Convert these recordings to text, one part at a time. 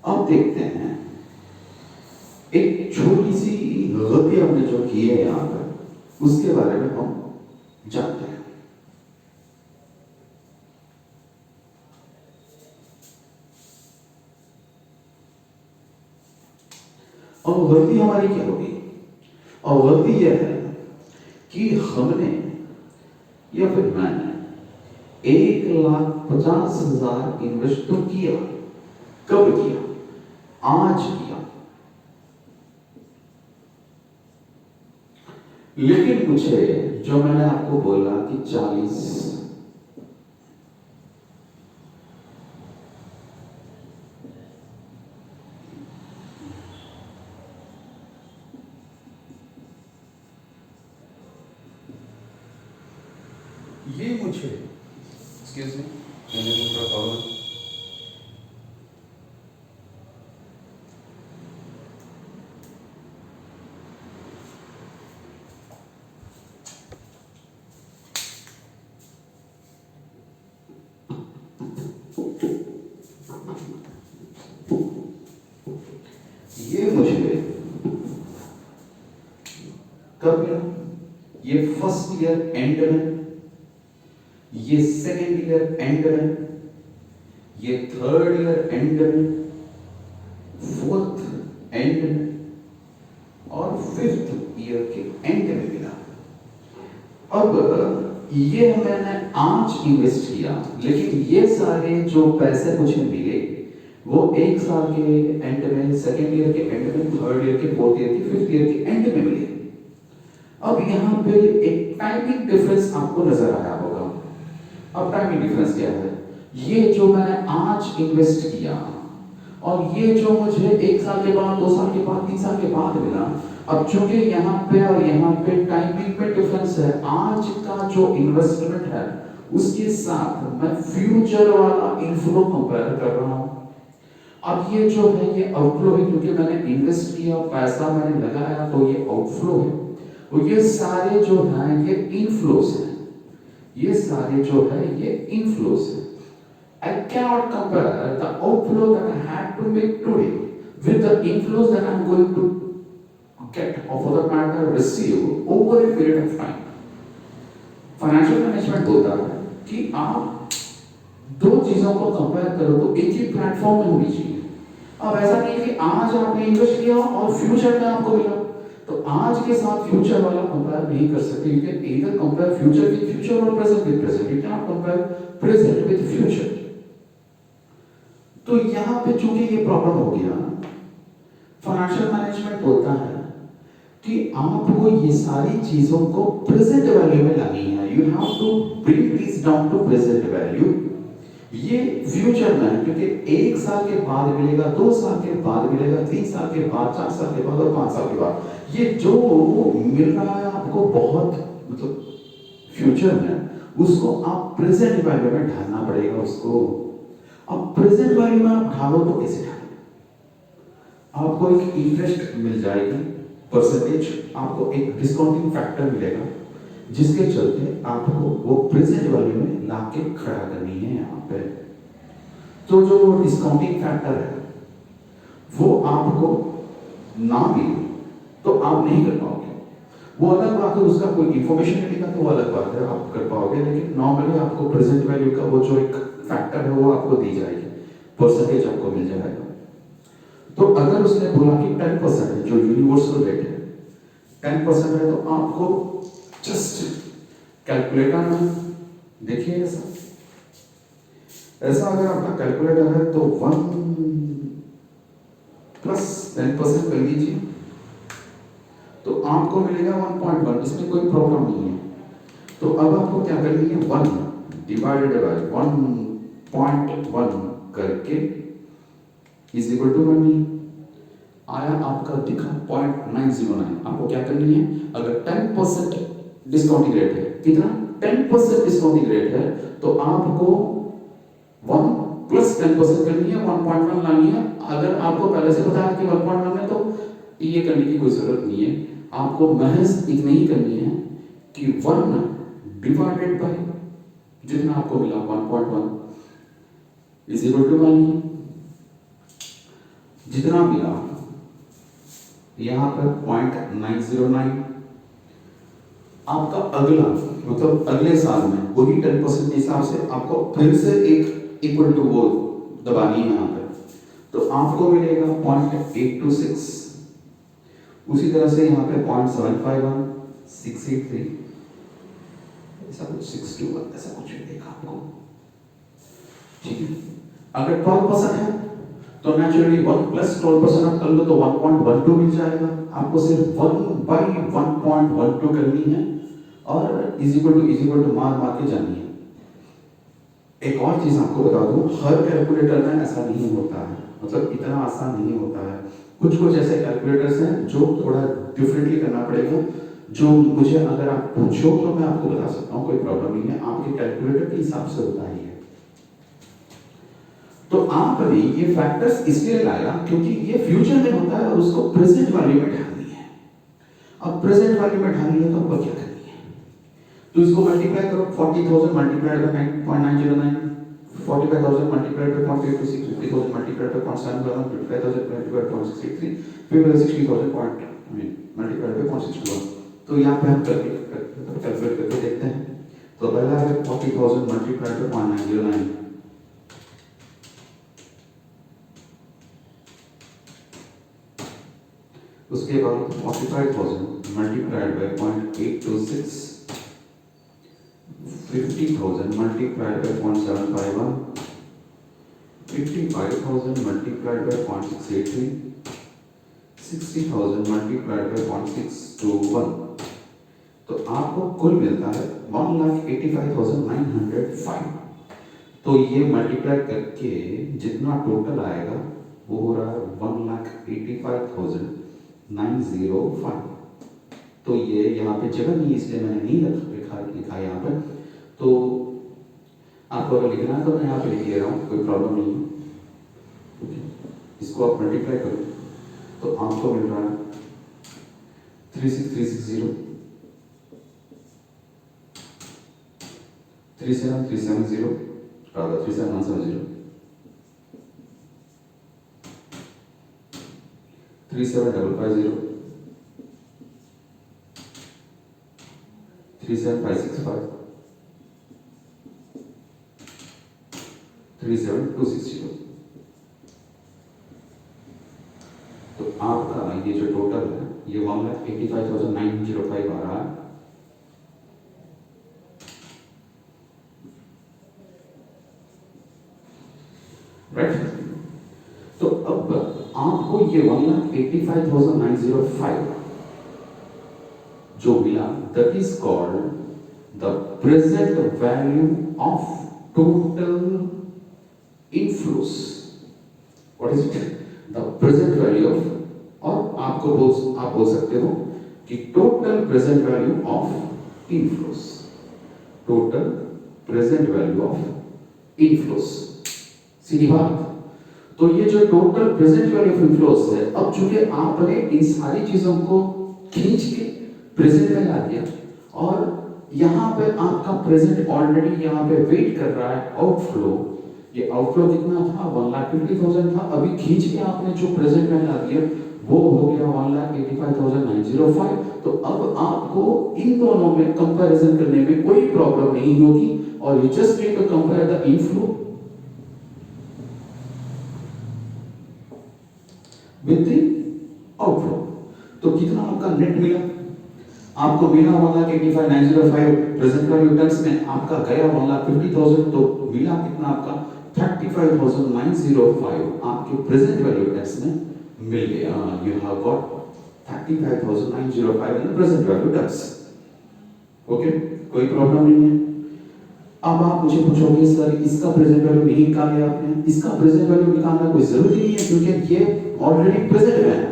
अब देखते हैं एक छोटी सी गलती हमने जो की है यहाँ पर, उसके बारे में हम जानते हैं। और गलती हमारी क्या होगी? और गलती यह है कि हमने या फिर मैंने 1,50,000 इन्वेस्ट तो किया। कब किया? आज किया। लेकिन मुझे, जो मैंने आपको बोला कि 40, ये मुझे, एक्सक्यूज मी, मैंने दूसरा प्रॉब्लम, ये मुझे कब मिला? ये फर्स्ट ईयर एंड में, ये सेकेंड ईयर एंड में, ये थर्ड ईयर एंड में, फोर्थ एंड में और फिफ्थ ईयर के एंड में मिला। अब ये मैंने आज इन्वेस्ट किया, लेकिन ये सारे जो पैसे मुझे मिले वो 1 साल के एंड में, सेकेंड ईयर के एंड में, थर्ड ईयर के, फोर्थ ईयर के, फिफ्थ ईयर के एंड में मिले। अब यहाँ पे एक टाइमिंग डिफरेंस आपको नजर आया होगा। अब टाइमिंग डिफरेंस क्या है? ये जो मैंने आज इन्वेस्ट किया और ये जो मुझे 1 साल के बाद, 2 साल के बाद, 3 साल के बाद मिला, अब चूंकि यहाँ पे और यहाँ पे टाइमिंग में डिफरेंस है, आज का जो इन्वेस्टमेंट है उसके साथ मैं फ्यूचर वाला इनफ्लो कंपेयर कर रहा हूँ। अब ये जो है ये आउटफ्लो है, क्योंकि मैंने इन्वेस्ट किया, पैसा मैंने लगाया, तो ये आउटफ्लो है। और ये सारे जो हैं ये इनफ्लोस हैं, ये सारे जो है ये इनफ्लोस है। I cannot compare the outflow that I had to make today with the inflows that I'm going to get, or for that matter receive over a period of time. Financial management बोलता है कि आप दो चीजों को compare करो तो एक ही प्लेटफॉर्म में होनी चाहिए। अब ऐसा नहीं कि आज आपने इन्वेस्ट किया और फ्यूचर में आपको मिला, तो आज के साथ फ्यूचर वाला कंपेयर नहीं कर सकते। You can either compare future with future और present with present, you can not compare present with future. तो यहां पे चूंकि ये प्रॉब्लम हो गया, फाइनेंशियल मैनेजमेंट बोलता है कि आपको ये सारी चीजों को प्रेजेंट वैल्यू में लानी है। You have to bring this down to present value. ये फ्यूचर में, क्योंकि 1 साल के बाद मिलेगा, 2 साल के बाद मिलेगा, 3 साल के बाद, 4 साल के बाद और 5 साल के बाद, ये जो मिल रहा है आपको बहुत, मतलब फ्यूचर में, उसको आप प्रेजेंट वैल्यू में ढालना पड़ेगा उसको। अब प्रेजेंट वैल्यू में आप ढालो तो कैसे ढालो? आपको एक इंटरेस्ट मिल जाएगी, परसेंटेज, आपको एक डिस्काउंटिंग फैक्टर मिलेगा, जिसके चलते आपको वो प्रेजेंट वैल्यू में लाके खड़ा करनी है यहाँ पे। तो जो डिस्काउंटिंग फैक्टर है वो आपको ना मिले तो आप नहीं कर पाओगे। वो अलग बात है, उसका कोई इंफॉर्मेशन मिलेगा तो वो अलग बात है, आप कर पाओगे। लेकिन नॉर्मली आपको प्रेजेंट वैल्यू का वो जो एक फैक्टर है वो आपको दी जाएगी, परसेंटेज आपको मिल जाएगा। तो अगर उसने बोला कि 10% है, जो यूनिवर्सल रेट है 10% है, तो आपको जस्ट कैलकुलेटर में देखिए ऐसा अगर आपका कैलकुलेटर है तो 1 प्लस 10% कर लीजिए तो आपको मिलेगा 1.1। इसमें कोई प्रॉब्लम नहीं है। तो अब आपको क्या करनी है, 1 डिवाइडेड बाय 1.1 करके इज इक्वल टू 1 आया, आपका दिखा 0.909। आपको क्या करनी है, अगर 10% डिस्काउंटिंग रेट है, कितना 10% डिस्काउंटिंग रेट है, तो आपको 1 प्लस 10% करनी है, 1.1 लानी है। अगर आपको पहले से पता है कि 1.1 है तो ये करने की कोई जरूरत नहीं है, आपको महज इतना ही करनी है कि 1 डिवाइडेड बाय जितना आपको मिला 1.1 इज इक्वल टू 1। जितना मिला यहाँ पर 0.909, आपका अगला मतलब अगले साल में वही 10% के हिसाब से आपको फिर से एक इक्वल टू वो दबानी है यहाँ पर, तो आपको मिलेगा 0.826। उसी तरह से यहाँ पे 0.751, 683, ऐसा कुछ 621 ऐसा कुछ मिलेगा आपको, ठीक है। अगर 12% है तो नेचुरली 1 + 12% आप कर लो तो 1.12 मिल जाएगा आपको। सिर्फ 1/1.12 करनी है और इज इक्वल टू मार के जानी है। एक और चीज आपको बता दूं, हर कैलकुलेटर में ऐसा नहीं होता है, मतलब इतना आसान नहीं होता है। कुछ ऐसे कैलकुलेटर्स हैं जो थोड़ा डिफरेंटली करना पड़ेगा, जो मुझे अगर आप पूछो तो मैं आपको बता सकता हूँ, कोई प्रॉब्लम नहीं है, आपके कैलकुलेटर के हिसाब से होता ही है। तो आपने ये फैक्टर्स इसलिए लाया क्योंकि ये फ्यूचर में होता है और उसको प्रेजेंट वैल्यू में ढालनी है। अब प्रेजेंट वैल्यू में ढालनी है तो आपको क्या करनी है, तो इसको मल्टीप्लाई करो, 40,000 multiplied by 9.909, 45,000 multiplied by 0.826, 50,000 multiplied by 0.711, 55,000 multiplied by 0.683, फिर 60,000 मल्टीप्लाइड बाय 0.621। तो यहाँ पे हम कैलकुलेट करके देखते हैं। तो पहला है 40,000 मल्टीप्लाइड बाय 0.909, उसके बाद 45,000 multiplied by 0.826, 50,000 multiplied by 0.751, 55,000 multiplied by 0.683, 60,000 multiplied by 0.621। तो आपको कुल मिलता है 1,85,905। तो ये मल्टीप्लाई करके जितना टोटल आएगा वो हो रहा है 1,85,905। तो ये यहाँ पे जगह नहीं इसलिए मैंने नहीं लिखा यहाँ पर, तो आपको अगर लिखना है तो मैं यहाँ पे लिख ले रहा हूँ, कोई प्रॉब्लम नहीं है। इसको आप मल्टीप्लाई करो तो आपको मिल रहा है 36360, 37370, 37170, 37550, 37565, 37260। तो आपका ये जो टोटल है ये 1,85,905 आ रहा है। राइट, तो अब आपको ये 1,85,905 जो मिला, that is called the present value of total inflows. What is it? The present value of, और आप बोल सकते हो कि total present value of inflows, total present value of inflows. सीधी बात। तो ये जो total present value of inflows है, अब चूंकि आपने इन सारी चीजों को खींच के प्रेजेंट में ला दिया और यहाँ पे आपका प्रेजेंट ऑलरेडी यहाँ पे वेट कर रहा है आउटफ्लो। ये आउटफ्लो कितना था? 1,50,000 था। अभी खींच के आपने जो प्रेजेंट में ला दिया वो हो गया 1,85,905। तो अब आपको इन दोनों में कंपैरिजन करने में कोई प्रॉब्लम नहीं होगी और you just need to compare the inflow with the outflow. तो कितना आपका नेट मिला? आपको मिला 1,85,905 प्रेजेंट वैल्यू टर्म्स में, आपका गया 1,50,000, तो मिला कितना आपका 35,905 आपके प्रेजेंट वैल्यू टर्म्स में मिल गया। You have got 35,905 in present value terms. Okay, कोई प्रॉब्लम नहीं है। अब आप मुझे पूछोगे सर इसका प्रेजेंट वैल्यू नहीं निकाला आपने? इसका प्रेजेंट वैल्यू निकालना कोई जरूरी नहीं है क्योंकि ये ऑलरेडी प्रेजेंट में है।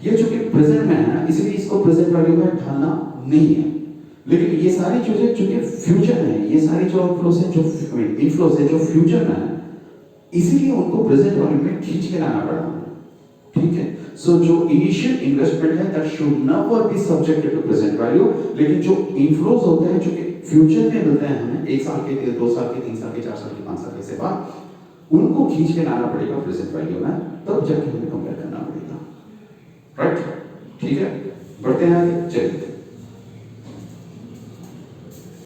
ये चूंकि प्रेजेंट में है इसलिए इसको प्रेजेंट वैल्यू में ढालना नहीं है। लेकिन ये सारी चीजें चूंकि फ्यूचर में है, ये सारी जो आउटफ्लोस है, जो इनफ्लोस है, जो फ्यूचर में है, इसीलिए उनको प्रेजेंट वैल्यू में खींच के लाना पड़ा। ठीक है, सो जो इनिशियल इन्वेस्टमेंट है that should never be subjected to present value. लेकिन जो इनफ्लोस होते हैं जो कि फ्यूचर में मिलते हैं हमें 1 साल के, 2 साल के, 3 साल के, 4 साल के, 5 साल के बाद, उनको खींच के लाना पड़ेगा प्रेजेंट वैल्यू में, तब जाके हमें कंपेयर करना पड़ेगा। राइट, ठीक है, बढ़ते हैं आगे, चलिए।